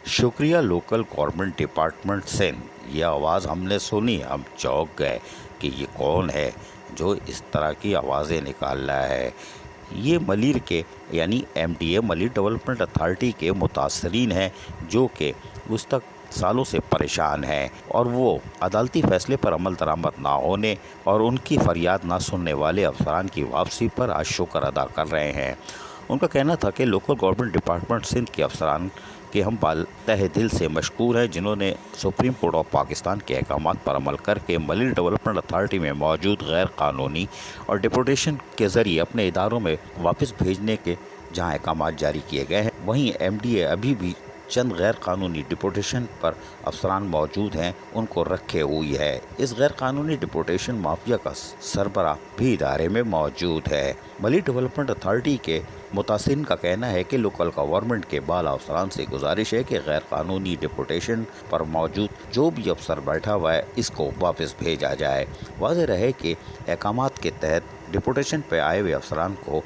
शुक्रिया local government department Sindh. ये आवाज़ हमने सुनी, हम चौंक गए कि ये कौन है जो इस तरह की आवाज़ें निकाल रहा है। ये मलिर के यानी MDA मलिर डेवलपमेंट अथॉरिटी के मुतासरीन हैं जो कि उस तक सालों से परेशान हैं और वो अदालती फैसले पर अमल दरामद ना होने और उनकी फरियाद ना सुनने वाले अफसरान की वापसी पर आज शुक्र अदा कर रहे हैं। उनका कहना था कि लोकल गवर्नमेंट डिपार्टमेंट सिंध के अफसरान के हम तहे दिल से मशकूर हैं जिन्होंने सुप्रीम कोर्ट ऑफ पाकिस्तान के अहकामात पर अमल करके मलिर डेवलपमेंट अथॉरिटी में मौजूद गैर कानूनी और डिपोटेशन के ज़रिए अपने इदारों में वापस भेजने के जहां अहकामात जारी किए गए हैं, वहीं MDA अभी भी चंद गैर कानूनी डिपोटेशन पर अफसरान मौजूद हैं उनको रखे हुई है। इस गैर कानूनी डिपोटेशन माफिया का सरबराह भी इदारे में मौजूद है। मलिर डेवलपमेंट अथॉरिटी के मुतासिन का कहना है कि लोकल गवर्नमेंट के बाला अफसरान से गुजारिश है कि गैर कानूनी डिपोटेशन पर मौजूद जो भी अफसर बैठा हुआ है इसको वापस भेजा जाए। वाज़ेह रहे कि अहकामात के तहत डिपोटेशन पर आए हुए अफसरान को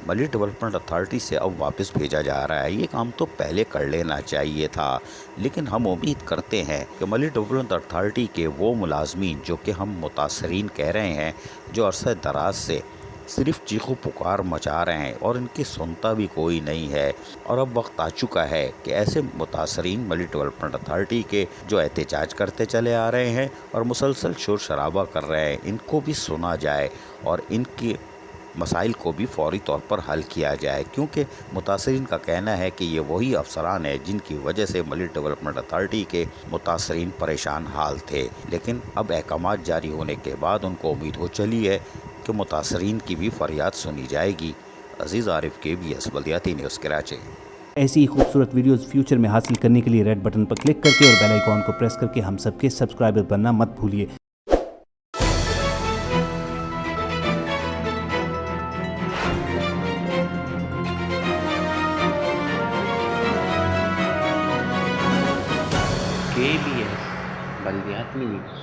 मलिर डेवलपमेंट अथॉरिटी से अब वापस भेजा जा रहा है। ये काम तो पहले कर लेना चाहिए था, लेकिन हम उम्मीद करते हैं कि मलिर डेवलपमेंट अथॉरिटी के वो मुलाजमीन जो कि हम मुतासरीन कह रहे हैं, जो अरसा दराज से सिर्फ चीखो पुकार मचा रहे हैं और इनकी सुनता भी कोई नहीं है, और अब वक्त आ चुका है कि ऐसे मुतासरीन मलिर डेवलपमेंट अथॉरिटी के जो एहतजाज करते चले आ रहे हैं और मुसलसल शोर शराबा कर रहे हैं, इनको भी सुना जाए और इनके मसाइल को भी फौरी तौर पर हल किया जाए, क्योंकि मुतासरीन का कहना है कि ये वही अफसरान हैं जिनकी वजह से मलिर डेवलपमेंट अथॉरिटी के मुतासरीन परेशान हाल थे। लेकिन अब अहकामात जारी होने के बाद उनको उम्मीद हो चली है कि मुतासरीन की भी फरियाद सुनी जाएगी। अजीज़ आरिफ, KBS बल्दियाती न्यूज़, कराची। ऐसी ही खूबसूरत वीडियोस फ्यूचर में हासिल करने के लिए रेड बटन पर क्लिक करके और बेल आइकॉन को प्रेस करके हम सबके सब्सक्राइबर बनना मत भूलिए। KBS बल्दियाती न्यूज़।